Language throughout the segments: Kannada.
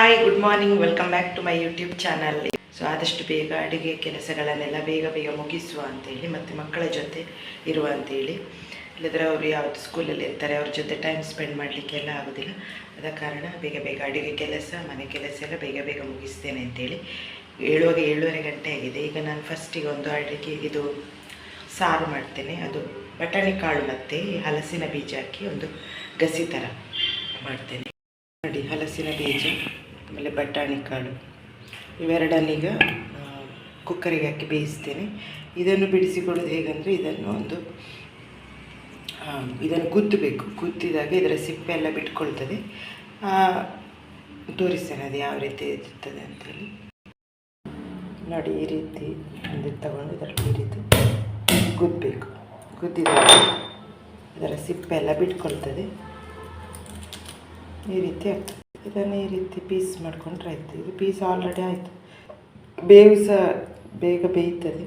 Hi, good morning. Welcome back to my YouTube channel. So ಆದಷ್ಟು ಬೇಗ ಅಡುಗೆ ಕೆಲಸಗಳನ್ನೆಲ್ಲ ಬೇಗ ಬೇಗ ಮುಗಿಸುವ ಅಂತೇಳಿ, ಮತ್ತು ಮಕ್ಕಳ ಜೊತೆ ಇರುವ ಅಂತೇಳಿ. ಇಲ್ಲದ್ರೆ ಅವರು ಯಾವತ್ತು ಸ್ಕೂಲಲ್ಲಿ ಇರ್ತಾರೆ, ಅವ್ರ ಜೊತೆ ಟೈಮ್ ಸ್ಪೆಂಡ್ ಮಾಡಲಿಕ್ಕೆಲ್ಲ ಆಗೋದಿಲ್ಲ. ಆದ ಕಾರಣ ಬೇಗ ಬೇಗ ಅಡುಗೆ ಕೆಲಸ, ಮನೆ ಕೆಲಸ ಎಲ್ಲ ಬೇಗ ಬೇಗ ಮುಗಿಸ್ತೇನೆ ಅಂತೇಳಿ. 7:30 ಗಂಟೆ ಆಗಿದೆ. ಈಗ ನಾನು ಫಸ್ಟಿಗೆ ಒಂದು ಅಡುಗೆ ಇದು ಸಾರು ಮಾಡ್ತೇನೆ. ಅದು ಬಟಾಣಿ ಕಾಳು ಮತ್ತು ಹಲಸಿನ ಬೀಜ ಹಾಕಿ ಒಂದು ಗಸಿ ಥರ ಮಾಡ್ತೇನೆ. ನೋಡಿ, ಹಲಸಿನ ಬೀಜ ಆಮೇಲೆ ಬಟಾಣಿ ಕಾಳು ಇವೆರಡನ್ನೀಗ ಕುಕ್ಕರಿಗೆ ಹಾಕಿ ಬೇಯಿಸ್ತೇನೆ. ಇದನ್ನು ಬಿಡಿಸಿಕೊಳ್ಳೋದು ಹೇಗೆಂದರೆ, ಇದನ್ನು ಗುದ್ದಬೇಕು. ಗುದ್ದಿದಾಗ ಇದರ ಸಿಪ್ಪೆ ಎಲ್ಲ ಬಿಟ್ಕೊಳ್ತದೆ. ತೋರಿಸ್ತೇನೆ ಅದು ಯಾವ ರೀತಿ ಇರ್ತದೆ ಅಂತೇಳಿ. ನೋಡಿ, ಈ ರೀತಿ ಒಂದು ತಗೊಂಡು ಇದರಲ್ಲಿ ಈ ರೀತಿ ಗುದ್ದಬೇಕು. ಗುದ್ದಿದಾಗ ಇದರ ಸಿಪ್ಪೆ ಎಲ್ಲ ಬಿಟ್ಕೊಳ್ತದೆ. ಈ ರೀತಿ ಆಗ್ತದೆ. ಇದನ್ನು ಈ ರೀತಿ ಪೀಸ್ ಮಾಡಿಕೊಂಡ್ರೆ ಆಯಿತು. ಇದು ಪೀಸ್ ಆಲ್ರೆಡಿ ಆಯಿತು. ಬೇವು ಸಹ ಬೇಗ ಬೇಯ್ತದೆ.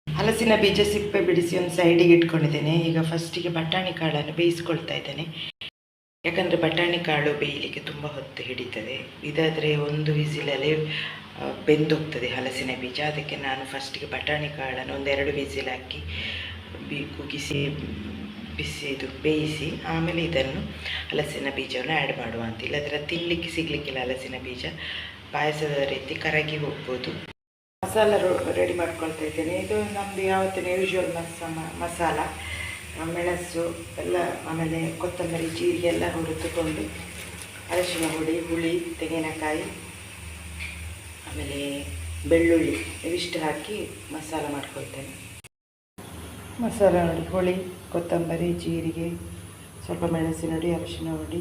ಹಲಸಿನ ಬೀಜ ಸಿಪ್ಪೆ ಬಿಡಿಸಿ ಒಂದು ಸೈಡಿಗೆ ಇಟ್ಕೊಂಡಿದ್ದೇನೆ. ಈಗ ಫಸ್ಟಿಗೆ ಬಟಾಣಿ ಕಾಳನ್ನು ಬೇಯಿಸ್ಕೊಳ್ತಾ ಇದ್ದೇನೆ. ಯಾಕಂದರೆ ಬಟಾಣಿ ಕಾಳು ಬೇಯಲಿಕ್ಕೆ ತುಂಬ ಹೊತ್ತು ಹಿಡಿತದೆ. ಇದಾದರೆ ಒಂದು ವಿಸಿಲಲ್ಲಿ ಬೆಂದೋಗ್ತದೆ ಹಲಸಿನ ಬೀಜ. ಅದಕ್ಕೆ ನಾನು ಫಸ್ಟಿಗೆ ಬಟಾಣಿ ಕಾಳನ್ನು 1-2 ವಿಸಿಲ್ ಹಾಕಿ ಕುಗ್ಗಿಸಿ ಬೇಯಿಸಿ ಆಮೇಲೆ ಇದನ್ನು ಹಲಸಿನ ಬೀಜವನ್ನು ಆ್ಯಡ್ ಮಾಡುವ ಅಂತ. ಇಲ್ಲದ್ರೆ ತಿನ್ನಲಿಕ್ಕೆ ಸಿಗಲಿಕ್ಕಿಲ್ಲ. ಹಲಸಿನ ಬೀಜ ಪಾಯಸದ ರೀತಿ ಕರಗಿ ಹೋಗ್ಬೋದು. ಮಸಾಲ ರೆಡಿ ಮಾಡ್ಕೊಳ್ತಾ ಇದ್ದೇನೆ. ಇದು ನಮ್ಮದು ಯಾವತ್ತಿನ ಯೂಶ್ವಲ್ ಮಸಾಲ, ಮೆಣಸು ಎಲ್ಲ, ಆಮೇಲೆ ಕೊತ್ತಂಬರಿ, ಜೀರಿಗೆ ಎಲ್ಲ ಹುರಿದುಕೊಂಡು ಅರಿಶಿನ ಹುಳಿ, ತೆಂಗಿನಕಾಯಿ, ಆಮೇಲೆ ಬೆಳ್ಳುಳ್ಳಿ ಇವಿಷ್ಟು ಹಾಕಿ ಮಸಾಲ ಮಾಡ್ಕೊಳ್ತೇನೆ. ಮಸಾಲ ನೋಡಿ, ಹುಳಿ, ಕೊತ್ತಂಬರಿ, ಜೀರಿಗೆ, ಸ್ವಲ್ಪ ಮೆಣಸಿನ ಹುಡಿ, ಅರಿಶಿನ ಹುಡಿ,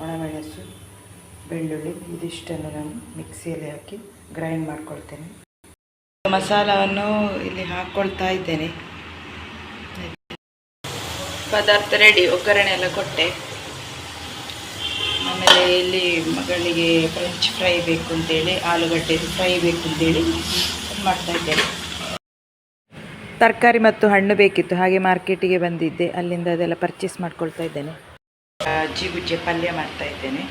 ಒಣಮೆಣಸು, ಬೆಳ್ಳುಳ್ಳಿ ಇದಿಷ್ಟನ್ನು ನಾನು ಮಿಕ್ಸಿಯಲ್ಲಿ ಹಾಕಿ ಗ್ರೈಂಡ್ ಮಾಡ್ಕೊಳ್ತೇನೆ. ಮಸಾಲವನ್ನು ಇಲ್ಲಿ ಹಾಕ್ಕೊಳ್ತಾ ಇದ್ದೇನೆ. ಪದಾರ್ಥ ರೆಡಿ. ಒಗ್ಗರಣೆ ಎಲ್ಲ ಕೊಟ್ಟೆ. ಆಮೇಲೆ ಇಲ್ಲಿ ಮಗಳಿಗೆ ಫ್ರೆಂಚ್ ಫ್ರೈ ಬೇಕು ಅಂತೇಳಿ, ಆಲೂಗಡ್ಡೆ ಫ್ರೈ ಬೇಕು ಅಂತೇಳಿ ಮಾಡ್ತಾ ಇದ್ದೇನೆ. ತರಕಾರಿ ಮತ್ತು ಹಣ್ಣು ಬೇಕಿತ್ತು, ಹಾಗೆ ಮಾರ್ಕೆಟಿಗೆ ಬಂದಿದ್ದೆ. ಅಲ್ಲಿಂದ ಅದೆಲ್ಲ ಪರ್ಚೇಸ್ ಮಾಡ್ಕೊಳ್ತಾ ಇದ್ದೇನೆ. ಜಿಗುಜ್ಜೆ ಪಲ್ಯ ಮಾಡ್ತಾ ಇದ್ದೇನೆ.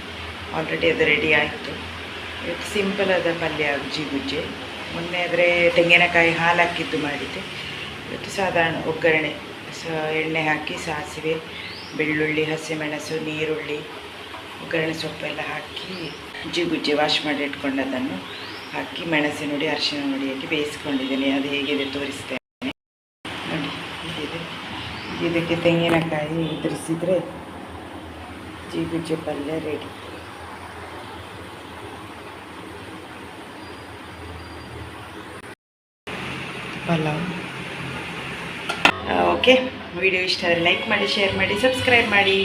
ಆಲ್ರೆಡಿ ಅದು ರೆಡಿ ಆಯಿತು. ಇವತ್ತು ಸಿಂಪಲ್ ಆದ ಪಲ್ಯ ಜಿಗುಜ್ಜೆ. ಮೊನ್ನೆ ಆದರೆ ತೆಂಗಿನಕಾಯಿ ಹಾಲು ಹಾಕಿದ್ದು ಮಾಡಿದ್ದೆ. ಇವತ್ತು ಸಾಧಾರಣ ಒಗ್ಗರಣೆ, ಎಣ್ಣೆ ಹಾಕಿ ಸಾಸಿವೆ, ಬೆಳ್ಳುಳ್ಳಿ, ಹಸಿಮೆಣಸು, ನೀರುಳ್ಳಿ, ಒಗ್ಗರಣೆ ಸೊಪ್ಪೆಲ್ಲ ಹಾಕಿ ಜಿಗುಜ್ಜೆ ವಾಶ್ ಮಾಡಿ ಇಟ್ಕೊಂಡದನ್ನು ಹಾಕಿ ಮೆಣಸಿನ ಹುಡಿ, ಅರಿಶಿನ ಹುಡಿ ಹಾಕಿ ಬೇಯಿಸ್ಕೊಂಡಿದ್ದೇನೆ. ಅದು ಹೇಗಿದೆ ತೋರಿಸ್ತೇನೆ. ನೋಡಿ, ಹೀಗಿದೆ. ಇದಕ್ಕೆ ತೆಂಗಿನಕಾಯಿ ಉದುರಿಸಿದರೆ ಜಿಗುಜ್ಜೆ ಪಲ್ಯ ರೆಡಿ. ಪಲಾವ್. ಓಕೆ, ವಿಡಿಯೋ ಇಷ್ಟ ಆದರೆ ಲೈಕ್ ಮಾಡಿ, ಶೇರ್ ಮಾಡಿ, ಸಬ್ಸ್ಕ್ರೈಬ್ ಮಾಡಿ.